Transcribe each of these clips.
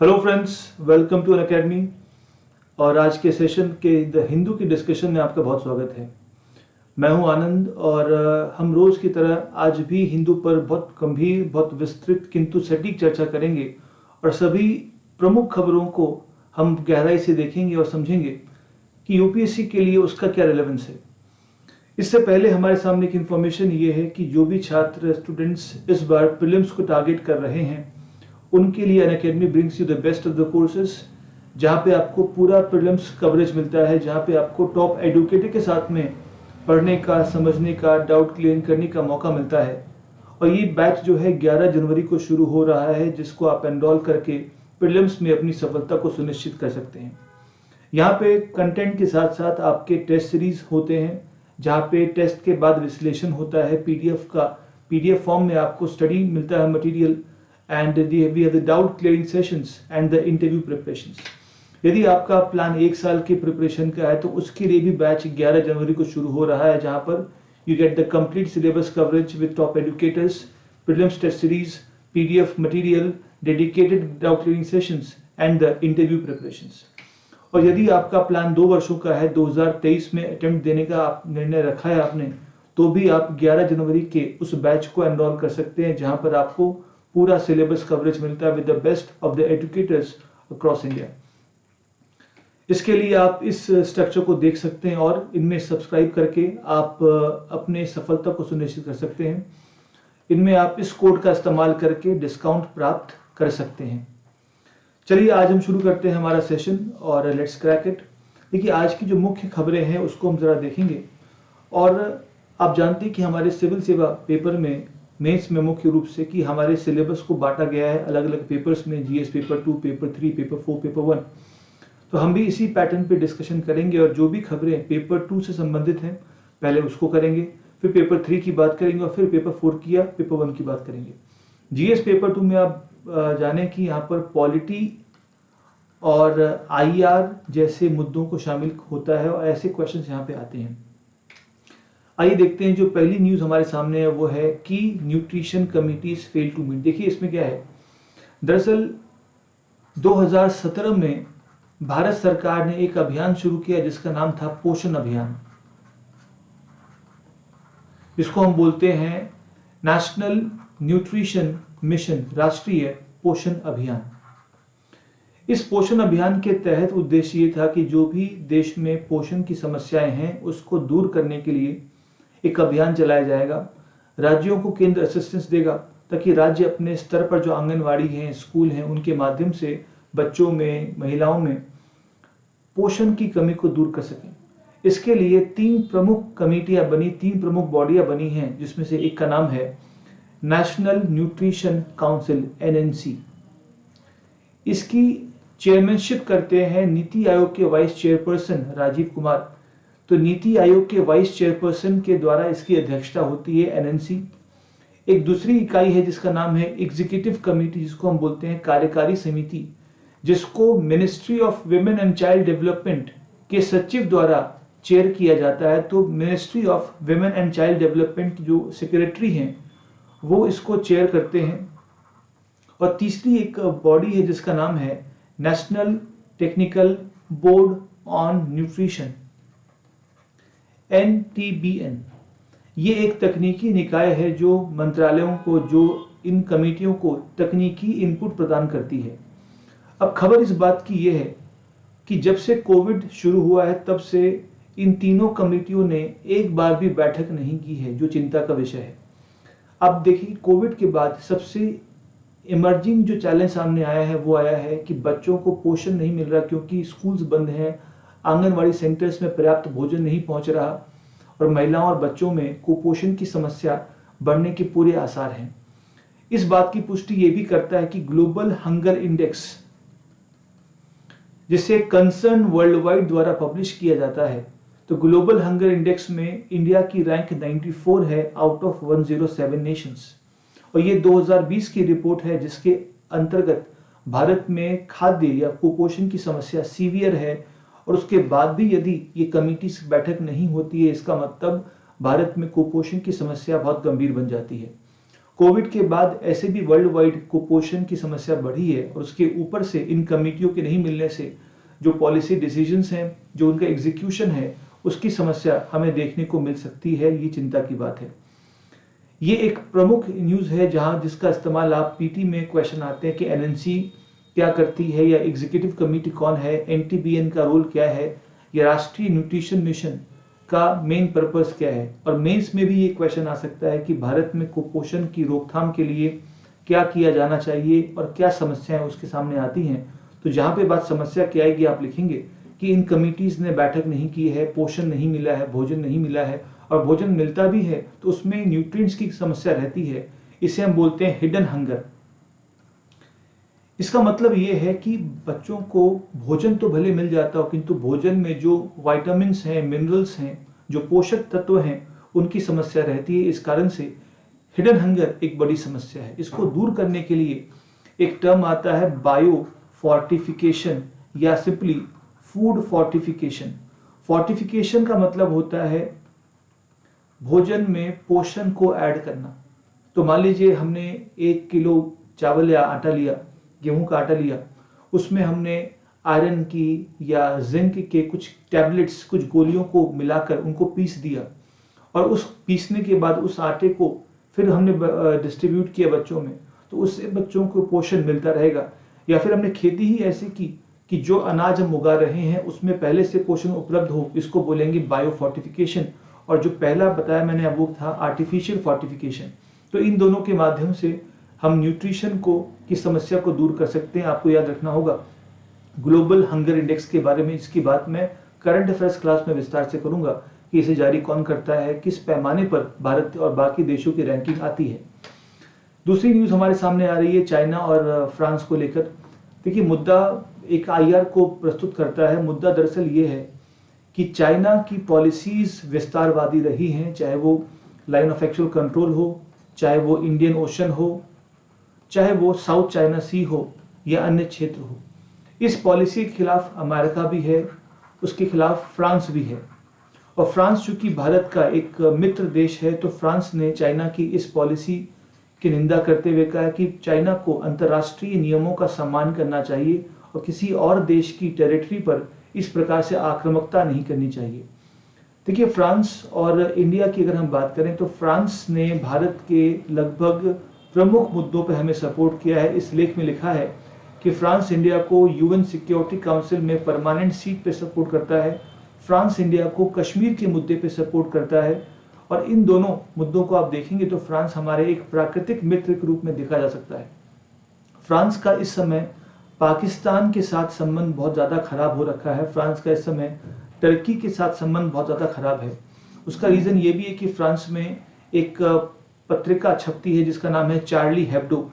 Hello friends, welcome to Unacademy. और आज के सेशन के द हिंदू की डिस्कशन में आपका बहुत स्वागत है। मैं हूं आनंद और हम रोज़ की तरह आज भी हिंदू पर बहुत गंभीर, बहुत विस्तृत किंतु सटीक चर्चा करेंगे और सभी प्रमुख खबरों को हम गहराई से देखेंगे और समझेंगे कि यूपीएससी के लिए उसका क्या रिलेवेंस है। इससे पहले हमारे सामने एक इन्फॉर्मेशन ये है कि जो भी छात्र स्टूडेंट्स इस बार प्रीलिम्स को टारगेट कर रहे हैं उनके लिए Unacademy brings you the best of the courses, जहाँ पे आपको पूरा प्रीलिम्स कवरेज मिलता है, जहाँ पे आपको टॉप एडुकेटर के साथ में पढ़ने का, समझने का, डाउट क्लियर करने का मौका मिलता है। और ये बैच जो है 11 जनवरी को शुरू हो रहा है, जिसको आप एनरोल करके प्रीलिम्स में अपनी सफलता को सुनिश्चित कर सकते हैं। यहाँ पे कंटेंट के साथ साथ आपके टेस्ट सीरीज होते हैं, जहाँ पे टेस्ट के बाद विश्लेषण होता है पीडीएफ का। पीडीएफ फॉर्म में आपको स्टडी मिलता है material and we have the doubt clearing sessions and the interview preparations. यदि आपका प्लान 1 साल की प्रिपरेशन का है तो उसके लिए भी बैच 11 जनवरी को शुरू हो रहा है, जहाँ पर you get the complete syllabus coverage with top educators, prelims test series, PDF material, dedicated doubt clearing sessions and the interview preparations. और यदि आपका प्लान 2 वर्षों का है, 2023 में अटेम्प्ट देने का आप निर्णय रखा है आपने, तो भी आप 11 जनवरी के उस बैच को एनरोल कर सकते हैं, जहां पर आपको पूरा सिलेबस कवरेज मिलता है with the best of the educators across India. इसके लिए आप इस स्ट्रक्चर को देख सकते हैं और इनमें सब्सक्राइब करके आप अपने सफलता को सुनिश्चित कर सकते हैं। इनमें आप इस कोड का इस्तेमाल करके डिस्काउंट प्राप्त कर सकते हैं। चलिए आज हम शुरू करते हैं हमारा सेशन और लेट्स क्रैक इट। देखिए, आज की जो मुख्य खबरें हैं उसको हम जरा देखेंगे। और आप जानते हैं कि हमारे सिविल सेवा पेपर में, मेंस में मुख्य रूप से कि हमारे सिलेबस को बांटा गया है अलग अलग पेपर्स में, GS paper 2, paper 3, paper 4, paper 1। तो हम भी इसी पैटर्न पे डिस्कशन करेंगे और जो भी खबरें पेपर 2 से संबंधित हैं पहले उसको करेंगे, फिर पेपर 3 की बात करेंगे और फिर पेपर 4 की या पेपर 1 की बात करेंगे। जीएस पेपर 2 में आप जाने कि यहाँ पर पॉलिटी और आईआर जैसे मुद्दों को शामिल होता है और ऐसे क्वेश्चंस यहाँ पे आते हैं। आइए देखते हैं, जो पहली न्यूज हमारे सामने है वो है कि nutrition committees fail to meet. देखिए इसमें क्या है, दरअसल 2017 में भारत सरकार ने एक अभियान शुरू किया जिसका नाम था पोषण अभियान, जिसको हम बोलते हैं नेशनल न्यूट्रिशन मिशन, राष्ट्रीय पोषण अभियान। इस पोषण अभियान के तहत उद्देश्य ये था कि जो भी देश में पोषण की समस्याएं हैं उसको दूर करने के लिए एक अभियान चलाया जाएगा। राज्यों को केंद्र असिस्टेंस देगा ताकि राज्य अपने स्तर पर जो आंगनवाड़ी हैं, स्कूल हैं, उनके माध्यम से बच्चों में, महिलाओं में पोषण की कमी को दूर कर सकें। इसके लिए 3 प्रमुख कमेटियां बनी, 3 प्रमुख बॉडियां बनी हैं, जिसमें से एक का नाम है नेशनल न्यूट्रिशन काउंसिल, एनएनसी। इसकी चेयरमैनशिप करते हैं नीति आयोग के वाइस चेयरपर्सन राजीव कुमार। तो नीति आयोग के वाइस चेयरपर्सन के द्वारा इसकी अध्यक्षता होती है एनएनसी। एक दूसरी इकाई है जिसका नाम है एग्जीक्यूटिव कमेटी, जिसको हम बोलते हैं कार्यकारी समिति, जिसको ministry of women and child development के सचिव द्वारा चेयर किया जाता है। तो ministry of women and child development जो सेक्रेटरी हैं वो इसको चेयर करते हैं। और तीसरी एक बॉडी है जिसका नाम है national technical board on nutrition, NTBN। ये एक तकनीकी निकाय है जो मंत्रालयों को, जो इन कमेटियों को तकनीकी इनपुट प्रदान करती है। अब खबर इस बात की यह है कि जब से कोविड शुरू हुआ है तब से इन तीनों कमेटियों ने एक बार भी बैठक नहीं की है, जो चिंता का विषय है। अब देखिए, कोविड के बाद सबसे इमर्जिंग जो चैलेंज सामने आया है वो आया है कि बच्चों को पोषण नहीं मिल रहा, क्योंकि स्कूल्स बंद हैं, आंगनवाड़ी सेंटर्स में पर्याप्त भोजन नहीं पहुंच रहा और महिलाओं और बच्चों में कुपोषण की समस्या बढ़ने के पूरे आसार हैं। इस बात की पुष्टि ये भी करता है कि ग्लोबल हंगर इंडेक्स, जिसे कंसर्न वर्ल्ड वाइड द्वारा पब्लिश किया जाता है, तो ग्लोबल हंगर इंडेक्स में इंडिया की रैंक 94 है आउट ऑफ 107 नेशंस। और ये 2020 की रिपोर्ट है जिसके अंतर्गत भारत में खाद्य या कुपोषण की समस्या सीवियर है। और उसके बाद भी यदि ये कमेटी से बैठक नहीं होती है, इसका मतलब भारत में कुपोषण की समस्या बहुत गंभीर बन जाती है। कोविड के बाद ऐसे भी वर्ल्ड वाइड कुपोषण की समस्या बढ़ी है और उसके ऊपर से इन कमेटियों के नहीं मिलने से जो पॉलिसी डिसीजंस हैं, जो उनका एग्जीक्यूशन है, उसकी समस्या हमें देखने को मिल सकती है। ये चिंता की बात है। ये एक प्रमुख न्यूज़ है जहां जिसका इस्तेमाल आप पीटी में क्वेश्चन आते हैं कि एनएनसी क्या करती है, या एग्जीक्यूटिव कमेटी कौन है, एनटीबीएन का रोल क्या है, या राष्ट्रीय न्यूट्रिशन मिशन का मेन पर्पस क्या है। और मेंस में भी ये क्वेश्चन आ सकता है कि भारत में कुपोषण की रोकथाम के लिए क्या किया जाना चाहिए और क्या समस्याएं उसके सामने आती हैं। तो जहां पे बात समस्या क्या आएगी, आप लिखेंगे कि इन कमिटीज ने बैठक नहीं की है, पोषण नहीं मिला है, भोजन नहीं मिला है, और भोजन मिलता भी है तो उसमें न्यूट्रिएंट्स की समस्या रहती है। इसे हम बोलते हैं हिडन हंगर। इसका मतलब ये है कि बच्चों को भोजन तो भले मिल जाता हो, किंतु भोजन में जो विटामिन्स हैं, मिनरल्स हैं, जो पोषक तत्व हैं, उनकी समस्या रहती है। इस कारण से हिडन हंगर एक बड़ी समस्या है। इसको दूर करने के लिए एक टर्म आता है बायो फोर्टिफिकेशन या सिंपली फूड फोर्टिफिकेशन। फोर्टिफिकेशन का मतलब होता है भोजन में पोषण को ऐड करना। तो मान लीजिए हमने 1 किलो चावल या आटा लिया, गेहूं का आटा लिया, उसमें हमने आयरन की या जिंक के कुछ टैबलेट्स, कुछ गोलियों को मिलाकर उनको पीस दिया, और उस पीसने के बाद उस आटे को फिर हमने डिस्ट्रीब्यूट किया बच्चों में, तो उससे बच्चों को पोषण मिलता रहेगा। या फिर हमने खेती ही ऐसी की कि जो अनाज हम उगा रहे हैं उसमें पहले से पोषण उपलब्ध हो, इसको बोलेंगे बायो फोर्टिफिकेशन। और जो पहला बताया मैंने अब वो था आर्टिफिशियल फोर्टिफिकेशन। तो इन दोनों के माध्यम से हम न्यूट्रिशन को की समस्या को दूर कर सकते हैं। आपको याद रखना होगा ग्लोबल हंगर इंडेक्स के बारे में, इसकी बात मैं करंट अफेयर्स क्लास में विस्तार से करूंगा कि इसे जारी कौन करता है, किस पैमाने पर भारत और बाकी देशों की रैंकिंग आती है। दूसरी न्यूज हमारे सामने आ रही है चाइना और फ्रांस को लेकर। देखिए, मुद्दा एक आईआर को प्रस्तुत करता है। मुद्दा दरअसल ये है कि चाइना की पॉलिसीज विस्तारवादी रही हैं, चाहे वो लाइन ऑफ एक्चुअल कंट्रोल हो, चाहे वो इंडियन ओशन हो, चाहे वो साउथ चाइना सी हो या अन्य क्षेत्र हो। इस पॉलिसी के खिलाफ अमेरिका भी है, उसके खिलाफ फ्रांस भी है। और फ्रांस चूंकि भारत का एक मित्र देश है, तो फ्रांस ने चाइना की इस पॉलिसी की निंदा करते हुए कहा कि चाइना को अंतर्राष्ट्रीय नियमों का सम्मान करना चाहिए और किसी और देश की टेरिटरी पर इस प्रकार से आक्रामकता नहीं करनी चाहिए। देखिए, फ्रांस और इंडिया की अगर हम बात करें तो फ्रांस ने भारत के लगभग प्रमुख मुद्दों पर हमें सपोर्ट किया है। इस लेख में लिखा है कि फ्रांस इंडिया को यूएन सिक्योरिटी काउंसिल में परमानेंट सीट पे सपोर्ट करता है, फ्रांस इंडिया को कश्मीर के मुद्दे पे सपोर्ट करता है। और इन दोनों मुद्दों को आप देखेंगे तो फ्रांस हमारे एक प्राकृतिक मित्र के रूप में देखा जा सकता है। फ्रांस का इस समय पाकिस्तान के साथ संबंध बहुत ज़्यादा खराब हो रखा है। फ्रांस का इस समय टर्की के साथ संबंध बहुत ज़्यादा खराब है। उसका रीज़न ये भी है कि फ्रांस में एक पत्रिका छपती है जिसका नाम है Charlie Hebdo.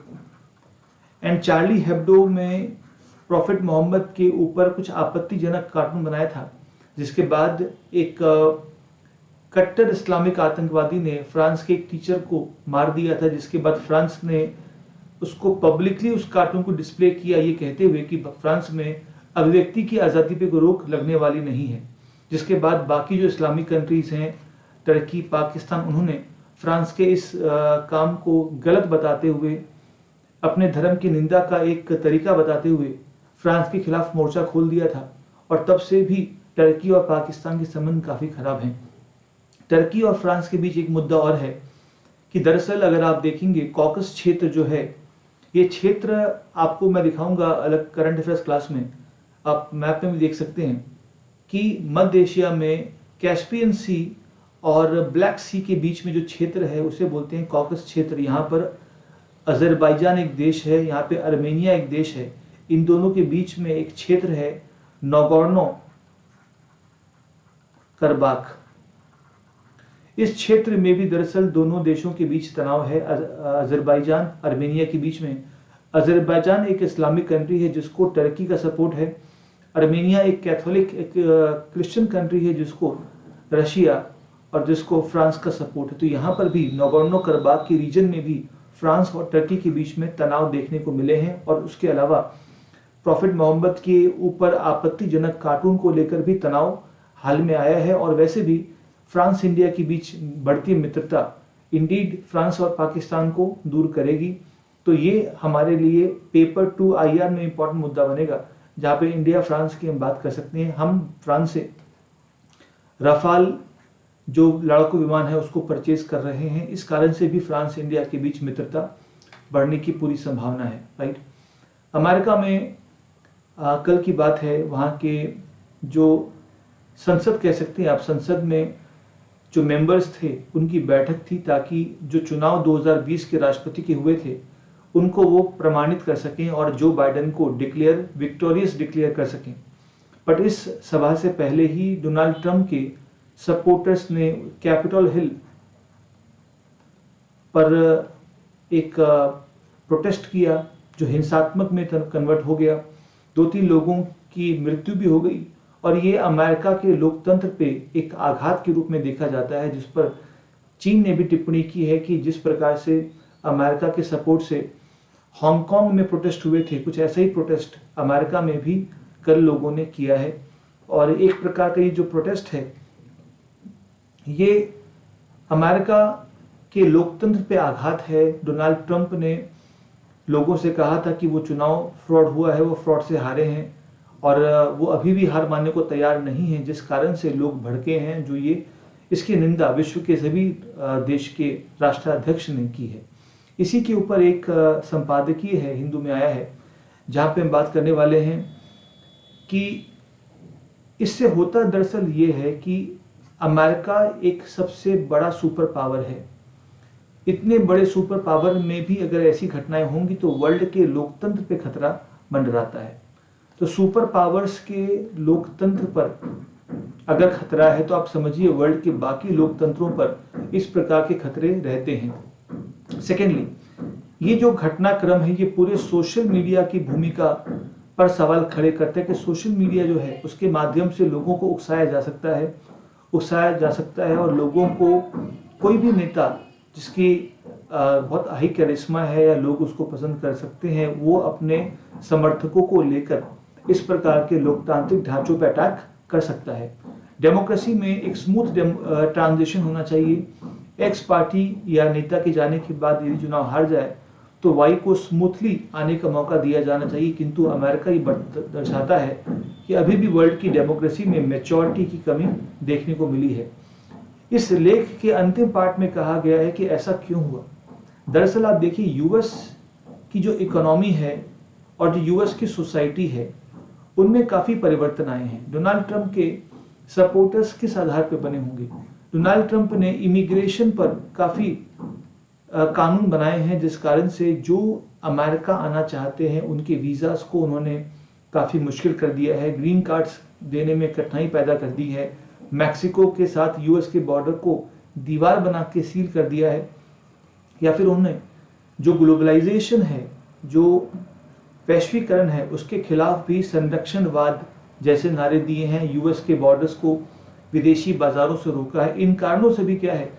And Charlie Hebdo में प्रॉफिट मोहम्मद के ऊपर कुछ आपत्तिजनक कार्टून बनाया था, जिसके बाद एक कट्टर इस्लामिक आतंकवादी ने फ्रांस के एक टीचर को मार दिया था, जिसके बाद फ्रांस ने उसको पब्लिकली उस कार्टून को डिस्प्ले किया, ये कहते हुए कि फ्रांस में अभिव्यक्ति की आज़ादी पे कोई रोक लगने वाली नहीं है। जिसके बाद बाकी जो इस्लामिक कंट्रीज हैं, टर्की, पाकिस्तान, उन्होंने फ्रांस के इस काम को गलत बताते हुए, अपने धर्म की निंदा का एक तरीका बताते हुए फ्रांस के खिलाफ मोर्चा खोल दिया था। और तब से भी टर्की और पाकिस्तान के संबंध काफ़ी खराब हैं। टर्की और फ्रांस के बीच एक मुद्दा और है कि दरअसल अगर आप देखेंगे कॉकस क्षेत्र जो है, ये क्षेत्र आपको मैं दिखाऊंगा अलग करंट अफेयर्स क्लास में, आप मैप में भी देख सकते हैं कि मध्य एशिया में कैस्पियन सी और ब्लैक सी के बीच में जो क्षेत्र है उसे बोलते हैं कॉकस क्षेत्र। यहाँ पर अजरबैजान एक देश है, यहाँ पे आर्मेनिया एक देश है। इन दोनों के बीच में एक क्षेत्र है नागोर्नो कराबाख। इस क्षेत्र में भी दरअसल दोनों देशों के बीच तनाव है, अजरबैजान आर्मेनिया के बीच में। अजरबैजान एक इस्लामिक कंट्री है जिसको टर्की का सपोर्ट है। आर्मेनिया एक कैथोलिक, एक क्रिश्चियन कंट्री है जिसको रशिया और जिसको फ्रांस का सपोर्ट है। तो यहाँ पर भी नागोर्नो कराबाख की रीजन में भी फ्रांस और टर्की के बीच में तनाव देखने को मिले हैं। और उसके अलावा प्रॉफिट मोहम्मद के ऊपर आपत्तिजनक कार्टून को लेकर भी तनाव हाल में आया है। और वैसे भी फ्रांस इंडिया के बीच बढ़ती मित्रता इंडीड फ्रांस और पाकिस्तान को दूर करेगी, तो ये हमारे लिए पेपर 2 IR में इंपॉर्टेंट मुद्दा बनेगा, जहाँ पे इंडिया फ्रांस की हम बात कर सकते हैं। हम फ्रांस से राफाल जो लड़ाकू विमान है उसको परचेज कर रहे हैं, इस कारण से भी फ्रांस इंडिया के बीच मित्रता बढ़ने की पूरी संभावना है, राइट। अमेरिका में कल की बात है, वहाँ के जो संसद कह सकते हैं आप, संसद में जो मेंबर्स थे उनकी बैठक थी, ताकि जो चुनाव 2020 के राष्ट्रपति के हुए थे उनको वो प्रमाणित कर सकें और जो बाइडेन को विक्टोरियस डिक्लेयर कर सकें। बट इस सभा से पहले ही डोनाल्ड ट्रंप के सपोर्टर्स ने कैपिटल हिल पर एक प्रोटेस्ट किया जो हिंसात्मक में कन्वर्ट हो गया। 2-3 लोगों की मृत्यु भी हो गई और ये अमेरिका के लोकतंत्र पे एक आघात के रूप में देखा जाता है, जिस पर चीन ने भी टिप्पणी की है कि जिस प्रकार से अमेरिका के सपोर्ट से हांगकांग में प्रोटेस्ट हुए थे, कुछ ऐसा ही प्रोटेस्ट अमेरिका में भी कल लोगों ने किया है। और एक प्रकार का ये जो प्रोटेस्ट है ये अमेरिका के लोकतंत्र पे आघात है। डोनाल्ड ट्रंप ने लोगों से कहा था कि वो चुनाव फ्रॉड हुआ है, वो फ्रॉड से हारे हैं और वो अभी भी हार मानने को तैयार नहीं है, जिस कारण से लोग भड़के हैं, जो ये इसकी निंदा विश्व के सभी देश के राष्ट्राध्यक्ष ने की है। इसी के ऊपर एक संपादकीय है, हिंदू में आया है, जहाँ पे हम बात करने वाले हैं कि इससे होता दरअसल ये है कि अमेरिका एक सबसे बड़ा सुपर पावर है। इतने बड़े सुपर पावर में भी अगर ऐसी घटनाएं होंगी तो वर्ल्ड के लोकतंत्र पे खतरा मंडराता है। तो सुपर पावर्स के लोकतंत्र पर अगर खतरा है तो आप समझिए वर्ल्ड के बाकी लोकतंत्रों पर इस प्रकार के खतरे रहते हैं। सेकेंडली, ये जो घटनाक्रम है ये पूरे सोशल मीडिया की भूमिका पर सवाल खड़े करते हैं कि सोशल मीडिया जो है उसके माध्यम से लोगों को उकसाया जा सकता है और लोगों को कोई भी नेता जिसकी बहुत हाई कैरिश्मा है या लोग उसको पसंद कर सकते हैं, वो अपने समर्थकों को लेकर इस प्रकार के लोकतांत्रिक ढांचों पर अटैक कर सकता है। डेमोक्रेसी में एक स्मूथ ट्रांजिशन होना चाहिए। एक्स पार्टी या नेता के जाने के बाद यदि चुनाव हार जाए तो वाई को स्मूथली आने का मौका दिया जाना चाहिए, किंतु अमेरिका ये दर्शाता है कि अभी भी वर्ल्ड की डेमोक्रेसी में मैच्योरिटी की कमी देखने को मिली है। इस लेख के अंतिम पार्ट में कहा गया है कि ऐसा क्यों हुआ। दरअसल आप देखिए यूएस की जो इकोनॉमी है और जो यूएस की सोसाइटी है उनमें काफी परिवर्तन आए हैं। डोनाल्ड ट्रंप के सपोर्टर्स किस आधार पर बने होंगे? डोनाल्ड ट्रंप ने इमिग्रेशन पर काफी कानून बनाए हैं, जिस कारण से जो अमेरिका आना चाहते हैं उनके वीजास को उन्होंने काफी मुश्किल कर दिया है, ग्रीन कार्ड्स देने में कठिनाई पैदा कर दी है, मैक्सिको के साथ यूएस के बॉर्डर को दीवार बना के सील कर दिया है, या फिर उन्होंने जो ग्लोबलाइजेशन है, जो वैश्वीकरण है, उसके खिलाफ भी संरक्षणवाद जैसे नारे दिए हैं, यूएस के बॉर्डर्स को विदेशी बाजारों से रोका है। इन कारणों से भी क्या है,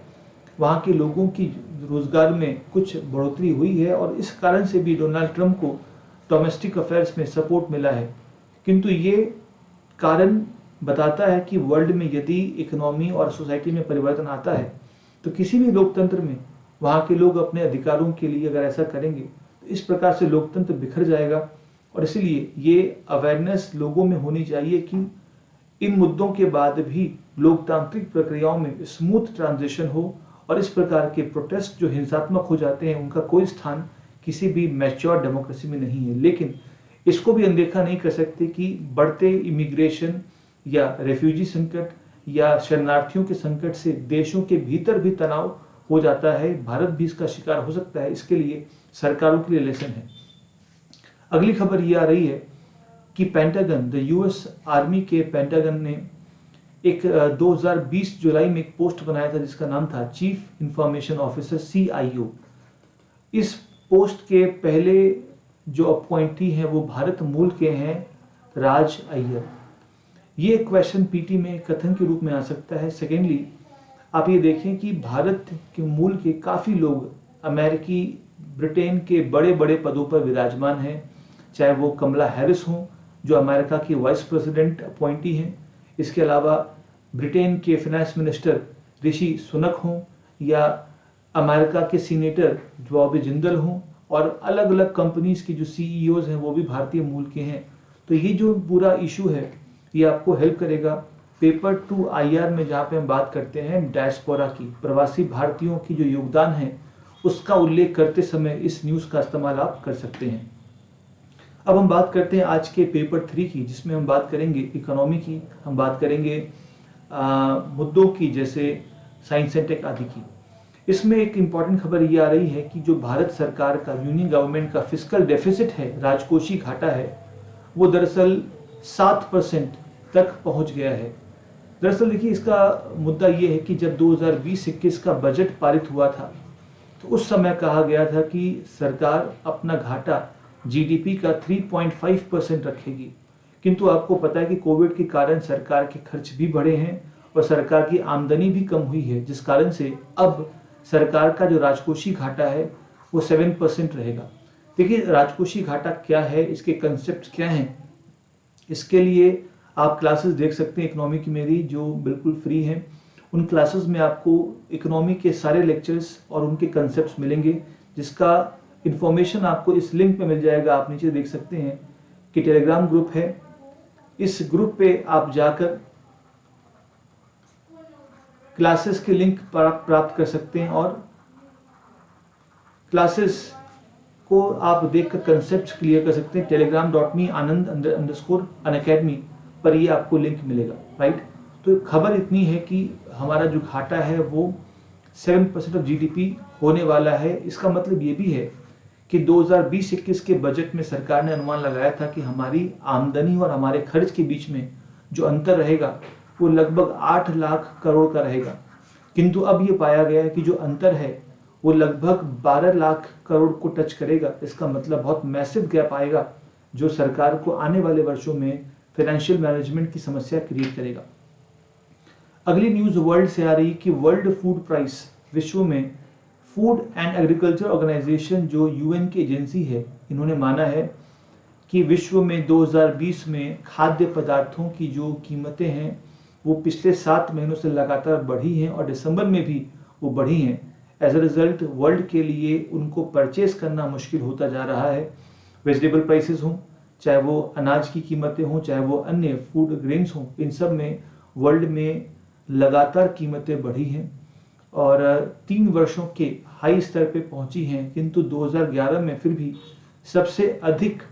वहाँ के लोगों की रोजगार में कुछ बढ़ोतरी हुई है और इस कारण से भी डोनाल्ड ट्रंप को डोमेस्टिक अफेयर्स में सपोर्ट मिला है। किंतु ये कारण बताता है कि वर्ल्ड में यदि इकोनॉमी और सोसाइटी में परिवर्तन आता है तो किसी भी लोकतंत्र में वहाँ के लोग अपने अधिकारों के लिए अगर ऐसा करेंगे तो इस प्रकार से लोकतंत्र बिखर जाएगा। और इसलिए ये अवेयरनेस लोगों में होनी चाहिए कि इन मुद्दों के बाद भी लोकतांत्रिक प्रक्रियाओं में स्मूथ ट्रांजिशन हो और इस प्रकार के प्रोटेस्ट जो हिंसात्मक हो जाते हैं उनका कोई स्थान किसी भी मैच्योर डेमोक्रेसी में नहीं है। लेकिन इसको भी अनदेखा नहीं कर सकते कि बढ़ते इमिग्रेशन या रेफ्यूजी संकट या शरणार्थियों के संकट से देशों के भीतर भी तनाव हो जाता है। भारत भी इसका शिकार हो सकता है। इसके लिए सरकारों के लिए लेसन है। अगली खबर ये आ रही है कि पेंटागन, द यूएस आर्मी के पेंटागन ने एक 2020 जुलाई में एक पोस्ट बनाया था जिसका नाम था चीफ इंफॉर्मेशन ऑफिसर CIO। इस पोस्ट के पहले जो अपॉइंटी हैं वो भारत मूल के हैं, राज अय्यर। ये क्वेश्चन पीटी में कथन के रूप में आ सकता है। सेकेंडली, आप ये देखें कि भारत के मूल के काफ़ी लोग अमेरिकी, ब्रिटेन के बड़े बड़े पदों पर विराजमान हैं, चाहे वो कमला हैरिस हों जो अमेरिका की वाइस प्रेसिडेंट अपॉइंटी हैं, इसके अलावा ब्रिटेन के फाइनेंस मिनिस्टर ऋषि सुनक हों, या अमेरिका के सीनेटर जो अभी जिंदल हों और अलग अलग कंपनीज की जो सीईओज हैं वो भी भारतीय मूल के हैं। तो ये जो पूरा इशू है ये आपको हेल्प करेगा पेपर टू IR में, जहाँ पे हम बात करते हैं डायस्पोरा की, प्रवासी भारतीयों की जो योगदान है उसका उल्लेख करते समय इस न्यूज़ का इस्तेमाल आप कर सकते हैं। अब हम बात करते हैं आज के पेपर 3 की, जिसमें हम बात करेंगे इकोनॉमी की, हम बात करेंगे मुद्दों की जैसे साइंस एंड टेक आदि की। इसमें एक इम्पॉर्टेंट खबर ये आ रही है कि जो भारत सरकार का, यूनियन गवर्नमेंट का फिस्कल डेफिसिट है, राजकोषीय घाटा है, वो दरअसल 7% तक पहुंच गया है। दरअसल देखिए, इसका मुद्दा ये है कि जब 2020-21 का बजट पारित हुआ था तो उस समय कहा गया था कि सरकार अपना घाटा जीडीपी का 3.5% रखेगी, किंतु आपको पता है कि कोविड के कारण सरकार के खर्च भी बढ़े हैं और सरकार की आमदनी भी कम हुई है, जिस कारण से अब सरकार का जो राजकोषीय घाटा है वो 7% रहेगा। देखिए, राजकोषीय घाटा क्या है, इसके कंसेप्ट क्या हैं, इसके लिए आप क्लासेस देख सकते हैं इकोनॉमी की मेरी, जो बिल्कुल फ्री हैं। उन क्लासेस में आपको इकोनॉमी के सारे लेक्चर्स और उनके कंसेप्ट्स मिलेंगे, जिसका इंफॉर्मेशन आपको इस लिंक पे मिल जाएगा। आप नीचे देख सकते हैं कि टेलीग्राम ग्रुप है, इस ग्रुप पे आप जाकर क्लासेस के लिंक प्राप्त कर सकते हैं और क्लासेस को आप देखकर कंसेप्ट क्लियर कर सकते हैं। telegram.me anand_unacademy पर ये आपको लिंक मिलेगा, राइट। तो खबर इतनी है कि हमारा जो घाटा है वो 7% ऑफ जीडीपी होने वाला है। इसका मतलब ये भी है कि 2020-21 के बजट में सरकार ने अनुमान लगाया था कि हमारी आमदनी और हमारे खर्च के बीच में जो अंतर रहेगा वो लगभग 8 लाख करोड़ का रहेगा, किंतु अब ये पाया गया है कि जो अंतर है वो लगभग 12 लाख करोड़ को टच करेगा। इसका मतलब बहुत मैसिव गैप आएगा, जो सरकार को आने वाले वर्षों में फाइनेंशियल मैनेजमेंट की समस्या क्रिएट करेगा। अगली न्यूज वर्ल्ड से आ रही कि वर्ल्ड फूड प्राइस, विश्व में फूड एंड एग्रीकल्चर ऑर्गेनाइजेशन जो यूएन की एजेंसी है, इन्होंने माना है कि विश्व में 2020 में खाद्य पदार्थों की जो कीमतें हैं वो पिछले 7 महीनों से लगातार बढ़ी हैं और दिसंबर में भी वो बढ़ी हैं। एज अ रिजल्ट वर्ल्ड के लिए उनको परचेस करना मुश्किल होता जा रहा है। वेजिटेबल प्राइसेस हों, चाहे वो अनाज की कीमतें हों, चाहे वो अन्य फूड ग्रेन्स हों, इन सब में वर्ल्ड में लगातार कीमतें बढ़ी हैं और 3 वर्षों के हाई स्तर पे पहुंची हैं। किंतु 2011 में फिर भी सबसे अधिक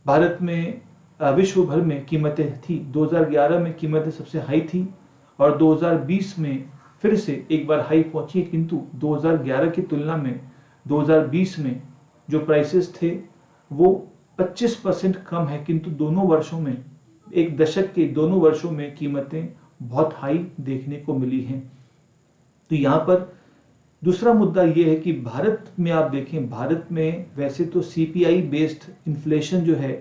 भारत में विश्व भर में कीमतें थी। 2011 में कीमतें सबसे हाई थी और 2020 में फिर से एक बार हाई पहुंची, किंतु 2011 की तुलना में 2020 में जो प्राइसेस थे वो 25% कम है, किंतु दोनों वर्षों में, एक दशक के दोनों वर्षों में कीमतें बहुत हाई देखने को मिली हैं। तो यहाँ पर दूसरा मुद्दा ये है कि भारत में आप देखें, भारत में वैसे तो CPI बेस्ड इन्फ्लेशन जो है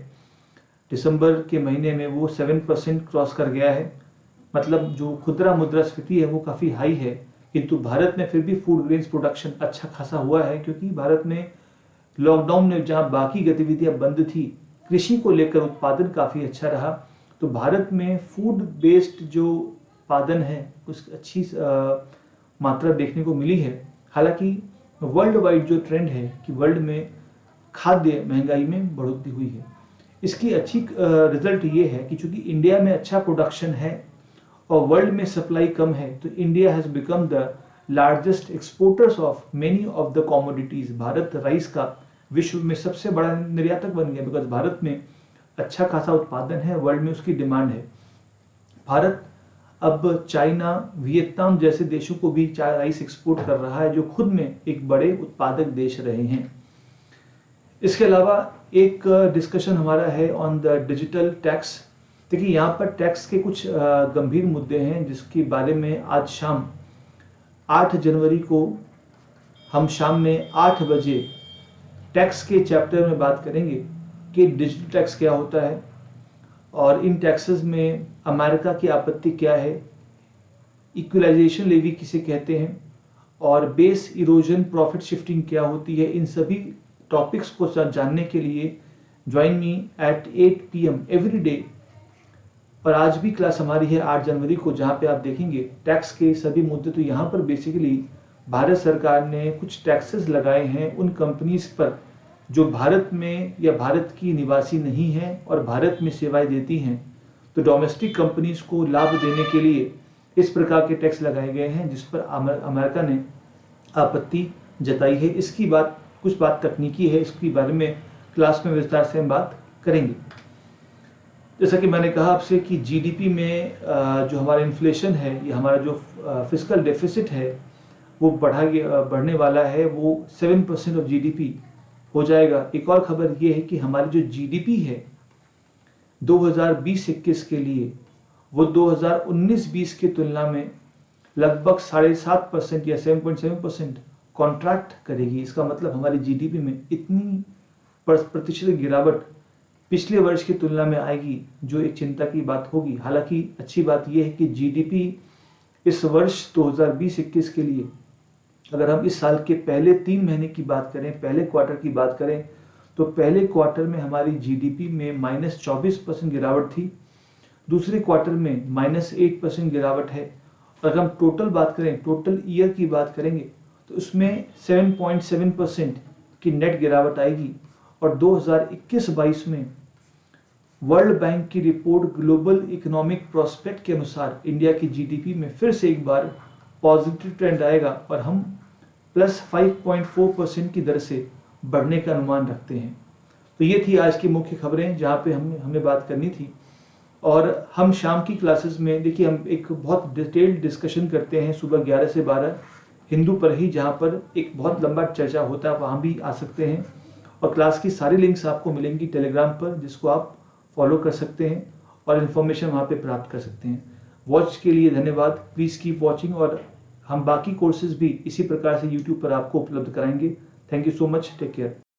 दिसंबर के महीने में वो 7% क्रॉस कर गया है, मतलब जो खुदरा मुद्रास्फीति है वो काफ़ी हाई है, किंतु भारत में फिर भी फूड ग्रेन्स प्रोडक्शन अच्छा खासा हुआ है, क्योंकि भारत में लॉकडाउन में जहाँ बाकी गतिविधियां बंद थी, कृषि को लेकर उत्पादन काफ़ी अच्छा रहा। तो भारत में फूड बेस्ड जो उत्पादन है उसकी अच्छी मात्रा देखने को मिली है। हालांकि वर्ल्ड वाइड जो ट्रेंड है कि वर्ल्ड में खाद्य महंगाई में बढ़ोतरी हुई है, इसकी अच्छी रिजल्ट ये है कि चूंकि इंडिया में अच्छा प्रोडक्शन है और वर्ल्ड में सप्लाई कम है, तो India has become the largest exporters of many of the commodities. Bharat rice का विश्व में सबसे बड़ा निर्यातक बन गया, बिकॉज भारत में अच्छा खासा उत्पादन है, वर्ल्ड में उसकी डिमांड है। भारत अब चाइना, वियतनाम जैसे देशों को भी राइस एक्सपोर्ट कर रहा है, जो खुद में एक बड़े उत्पादक देश रहे हैं। इसके अलावा एक डिस्कशन हमारा है ऑन द डिजिटल टैक्स। देखिए, यहाँ पर टैक्स के कुछ गंभीर मुद्दे हैं जिसके बारे में आज शाम 8 जनवरी को हम शाम में 8 बजे टैक्स के चैप्टर में बात करेंगे कि डिजिटल टैक्स क्या होता है और इन टैक्सेस में अमेरिका की आपत्ति क्या है, इक्वलाइजेशन लेवी किसे कहते हैं और बेस इरोजन प्रॉफिट शिफ्टिंग क्या होती है। इन सभी टॉपिक्स को जानने के लिए join me at 8 PM every day. और आज भी क्लास हमारी है 8 जनवरी को, जहाँ पे आप देखेंगे टैक्स के सभी मुद्दे। तो यहाँ पर बेसिकली भारत सरकार ने कुछ टैक्सेस लगाए हैं उन कंपनीज पर जो भारत में या भारत की निवासी नहीं है और भारत में सेवाएं देती हैं। तो डोमेस्टिक कंपनीज को लाभ देने के लिए इस प्रकार के टैक्स लगाए गए हैं, जिस पर अमेरिका ने आपत्ति जताई है। इसकी बात कुछ बात तकनीकी है, इसके बारे में क्लास में विस्तार से हम बात करेंगे। जैसा कि मैंने कहा आपसे कि जीडीपी में जो हमारा इन्फ्लेशन है या हमारा जो फिस्कल डेफिसिट है वो बढ़ने वाला है, वो 7% ऑफ जीडीपी हो जाएगा। एक और खबर ये है कि हमारी जो जीडीपी है 2020-21 के लिए वो 2019-20 की तुलना में लगभग 7.5% या 7.7% कॉन्ट्रैक्ट करेगी। इसका मतलब हमारी जीडीपी में इतनी प्रतिशत गिरावट पिछले वर्ष की तुलना में आएगी, जो एक चिंता की बात होगी। हालांकि अच्छी बात यह है कि जीडीपी इस वर्ष 2020-21 के लिए, अगर हम इस साल के पहले 3 महीने की बात करें, पहले क्वार्टर की बात करें, तो पहले क्वार्टर में हमारी जीडीपी में -24% गिरावट थी, दूसरे क्वार्टर में -8% गिरावट है। अगर हम टोटल बात करें, टोटल ईयर की बात करेंगे, तो उसमें 7.7% की नेट गिरावट आएगी। और 2021-22 में वर्ल्ड बैंक की रिपोर्ट ग्लोबल इकोनॉमिक प्रोस्पेक्ट के अनुसार इंडिया की जीडीपी में फिर से एक बार पॉजिटिव ट्रेंड आएगा और हम +5.4% की दर से बढ़ने का अनुमान रखते हैं। तो ये थी आज की मुख्य खबरें जहाँ पे हमें बात करनी थी। और हम शाम की क्लासेस में देखिए हम एक बहुत डिटेल्ड डिस्कशन करते हैं सुबह 11 से 12 हिंदू पर ही, जहाँ पर एक बहुत लंबा चर्चा होता है, वहाँ भी आ सकते हैं। और क्लास की सारी लिंक्स आपको मिलेंगी टेलीग्राम पर, जिसको आप फॉलो कर सकते हैं और इन्फॉर्मेशन वहाँ पे प्राप्त कर सकते हैं। वॉच के लिए धन्यवाद, प्लीज़ कीप वॉचिंग। और हम बाकी कोर्सेज भी इसी प्रकार से यूट्यूब पर आपको उपलब्ध कराएंगे। Thank you so much, take care.